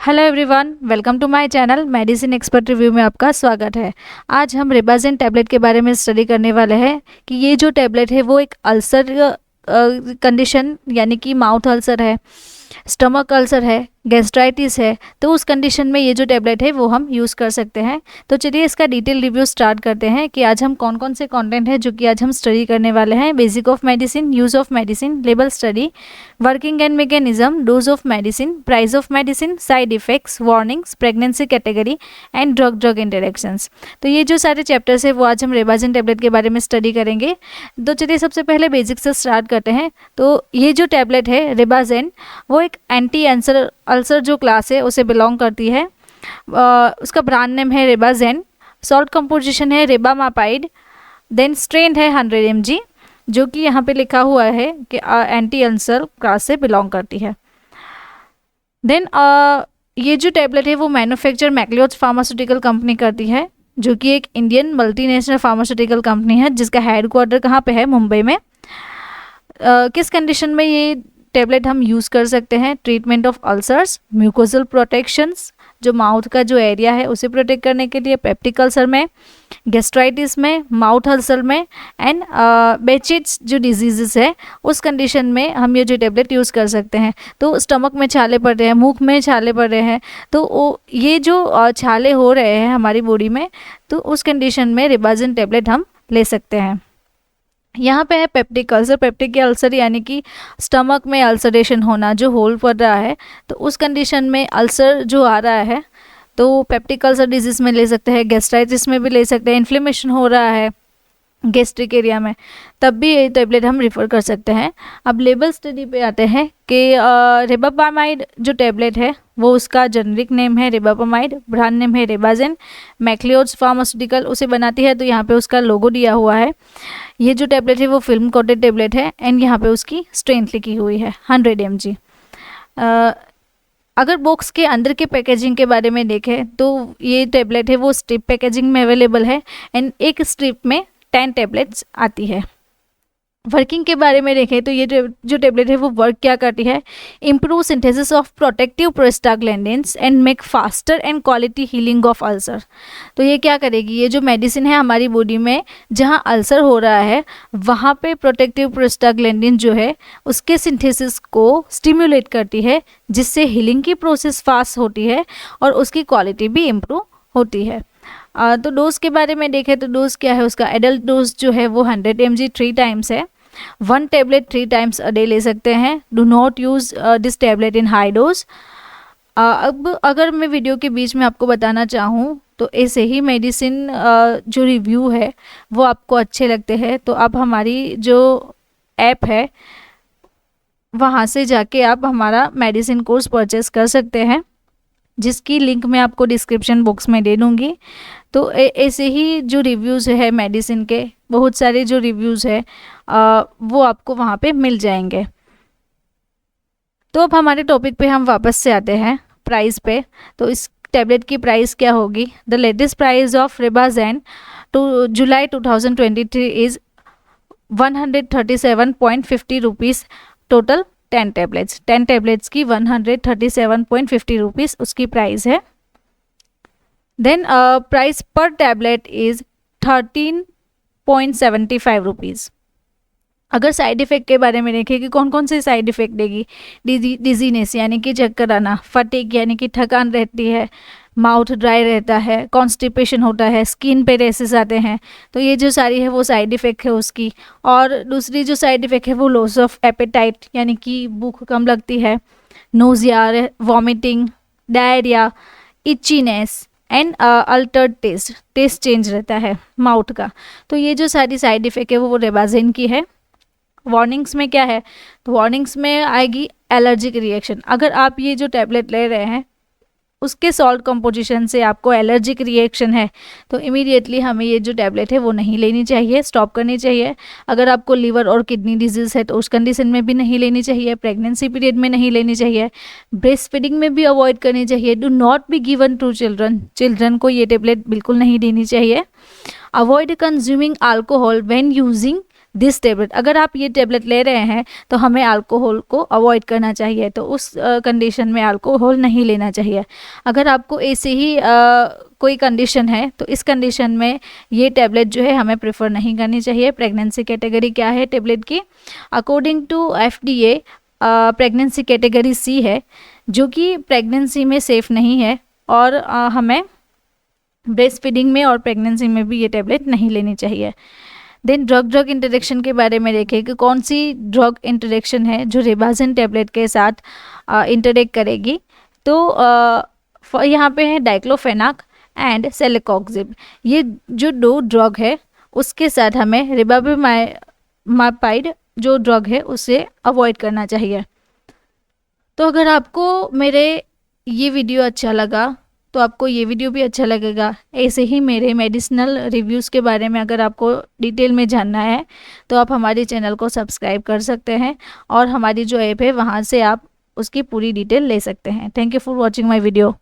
Hello everyone, welcome to my channel medicine expert review में आपका स्वागत है। आज हम रिबाजेन टैबलेट के बारे में स्टडी करने वाले हैं कि ये जो टैबलेट है वो एक अल्सर कंडीशन यानी कि माउथ अल्सर है, स्टमक अल्सर है, गैस्ट्राइटिस है, तो उस कंडीशन में ये जो टैबलेट है वो हम यूज़ कर सकते हैं। तो चलिए इसका डिटेल रिव्यू स्टार्ट करते हैं कि आज हम कौन कौन से कंटेंट है जो कि आज हम स्टडी करने वाले हैं। Basic of medicine, use of medicine, label study, working and mechanism, dose of medicine, price of medicine, side effects, warnings, pregnancy category and drug drug interactions. तो ये जो सारे चैप्टर्स है वो आज हम रिबाजेन टैबलेट के बारे में स्टडी करेंगे। तो चलिए सबसे पहले बेसिक से स्टार्ट करते हैं। तो ये जो टैबलेट है रिबाजेन वो एक एंटी अल्सर जो क्लास है उसे बिलोंग करती है। उसका ब्रांड नेम है रिबाजेन, सॉल्ट कंपोजिशन है रिबामापाइड, देन स्ट्रेंथ है 100 mg जो कि यहाँ पे लिखा हुआ है कि एंटी अल्सर क्लास से बिलोंग करती है। देन ये जो टैबलेट है वो मैन्युफैक्चर मैक्लिओड्स फार्मास्यूटिकल कंपनी करती है, जो कि एक इंडियन मल्टीनेशनल फार्मास्यूटिकल कंपनी है जिसका हेडक्वार्टर कहाँ पे है? मुंबई में। किस कंडीशन में ये टैबलेट हम यूज़ कर सकते हैं? Treatment of ulcers, mucosal protections, जो माउथ का जो एरिया है उसे प्रोटेक्ट करने के लिए, पेप्टिक अल्सर में, गैस्ट्राइटिस में, माउथ अल्सर में एंड बेचिट्स जो डिजीजेस है उस कंडीशन में हम ये जो टैबलेट यूज़ कर सकते हैं। तो स्टमक में छाले पड़ रहे हैं, मुख में छाले पड़ रहे हैं, तो ये जो छाले हो रहे हैं हमारी बॉडी में, तो उस कंडीशन में रिबाजेन टैबलेट हम ले सकते हैं। यहाँ पे है पेप्टिक अल्सर। पेप्टिक अल्सर यानी कि स्टमक में अल्सरेशन होना, जो होल पड़ रहा है, तो उस कंडीशन में अल्सर जो आ रहा है तो पेप्टिक अल्सर डिजीज़ में ले सकते हैं, गैस्ट्राइटिस में भी ले सकते हैं, इन्फ्लेमेशन हो रहा है गैस्ट्रिक एरिया में, तब भी ये टैबलेट हम रिफ़र कर सकते हैं। अब लेबल स्टडी पे आते हैं कि रिबापामाइड जो टैबलेट है वो उसका जेनरिक नेम है रिबापामाइड, ब्रांड नेम है रिबाजेन, मैक्लिओड्स फार्मास्यूटिकल उसे बनाती है, तो यहाँ पे उसका लोगो दिया हुआ है। ये जो टैबलेट है वो फिल्म कोटेड टैबलेट है एंड यहाँ पे उसकी स्ट्रेंथ लिखी हुई है 100 mg। अगर बॉक्स के अंदर के पैकेजिंग के बारे में देखें तो ये टैबलेट है वो स्ट्रिप पैकेजिंग में अवेलेबल है एंड एक स्ट्रिप में 10 टैबलेट्स आती है। वर्किंग के बारे में देखें तो ये जो टैबलेट है वो वर्क क्या करती है? Improve synthesis of protective prostaglandins and make faster and quality healing of ulcer. तो ये क्या करेगी? ये जो मेडिसिन है हमारी बॉडी में जहाँ अल्सर हो रहा है वहाँ पे प्रोटेक्टिव प्रोस्टाग्लैंडिन जो है उसके सिंथेसिस को स्टिम्युलेट करती है, जिससे हीलिंग की प्रोसेस फास्ट होती है और उसकी क्वालिटी भी इम्प्रूव होती है। तो डोज के बारे में देखें तो डोज क्या है उसका? एडल्ट डोज जो है वो 100 mg 3 टाइम्स है। 1 टैबलेट 3 टाइम्स अ डे ले सकते हैं। Do not use this tablet in high dose. अब अगर मैं वीडियो के बीच में आपको बताना चाहूँ तो ऐसे ही मेडिसिन जो रिव्यू है वो आपको अच्छे लगते हैं तो आप हमारी जो ऐप है वहाँ से जाके आप हमारा मेडिसिन कोर्स परचेस कर सकते हैं, जिसकी लिंक मैं आपको डिस्क्रिप्शन बॉक्स में दे दूँगी। तो ऐसे ही जो रिव्यूज़ है मेडिसिन के, बहुत सारे जो रिव्यूज़ है वो आपको वहाँ पे मिल जाएंगे। तो अब हमारे टॉपिक पे हम वापस से आते हैं प्राइस पे। तो इस टैबलेट की प्राइस क्या होगी? The latest price of Rebagen to July 2023 is 137.50 rupees. Total 10 tablets, 10 tablets की 137.50 रुपीज़ उसकी प्राइस है। Then price per tablet is 13.75 rupees. अगर साइड इफ़ेक्ट के बारे में देखें कि कौन कौन से साइड इफ़ेक्ट देगी? डिजीनेस यानी कि चक्कर आना, फटीग यानी कि थकान रहती है, माउथ ड्राई रहता है, कॉन्स्टिपेशन होता है, स्किन पे रेसेस आते हैं, तो ये जो सारी है वो साइड इफ़ेक्ट है उसकी। और दूसरी जो साइड इफ़ेक्ट है वो लॉस ऑफ एपेटाइट यानी कि भूख कम लगती है, nausea, vomiting, diarrhoea, itchiness and Altered taste change रहता है माउथ का। तो ये जो सारी साइड इफ़ेक्ट है वो रिबाजेन की है। वार्निंग्स में क्या है? तो वार्निंग्स में आएगी एलर्जिक रिएक्शन। अगर आप ये जो टैबलेट ले रहे हैं उसके सॉल्ट कंपोजिशन से आपको एलर्जिक रिएक्शन है तो इमीडिएटली हमें ये जो टैबलेट है वो नहीं लेनी चाहिए, स्टॉप करनी चाहिए। अगर आपको लिवर और किडनी डिजीज़ है तो उस कंडीशन में भी नहीं लेनी चाहिए, प्रेगनेंसी पीरियड में नहीं लेनी चाहिए, ब्रेस्ट फीडिंग में भी अवॉइड करनी चाहिए। Do not be given to children, children को ये टैबलेट बिल्कुल नहीं देनी चाहिए। Avoid consuming alcohol when using this tablet. अगर आप ये टेबलेट ले रहे हैं तो हमें अल्कोहल को अवॉइड करना चाहिए, तो उस कंडीशन में अल्कोहल नहीं लेना चाहिए। अगर आपको ऐसे ही कोई कंडीशन है तो इस कंडीशन में ये टेबलेट जो है हमें प्रेफर नहीं करनी चाहिए। प्रेगनेंसी कैटेगरी क्या है टेबलेट की? According to FDA pregnancy category C है, जो कि प्रेगनेंसी में सेफ़ नहीं है और हमें ब्रेस्ट फीडिंग में और प्रेगनेंसी में भी ये टेबलेट नहीं लेनी चाहिए। देन ड्रग इंटरेक्शन के बारे में देखें कि कौन सी ड्रग इंटरेक्शन है जो रिबाजिन टेबलेट के साथ इंटरेक्ट करेगी। तो यहाँ पे है डाइक्लोफेनाक एंड सेलेकॉक्सिब। ये जो 2 ड्रग है उसके साथ हमें रिबाविमाइड जो ड्रग है उसे अवॉइड करना चाहिए। तो अगर आपको मेरे ये वीडियो अच्छा लगा तो आपको ये वीडियो भी अच्छा लगेगा। ऐसे ही मेरे मेडिसिनल रिव्यूज़ के बारे में अगर आपको डिटेल में जानना है तो आप हमारे चैनल को सब्सक्राइब कर सकते हैं और हमारी जो ऐप है वहाँ से आप उसकी पूरी डिटेल ले सकते हैं। Thank you for watching my video.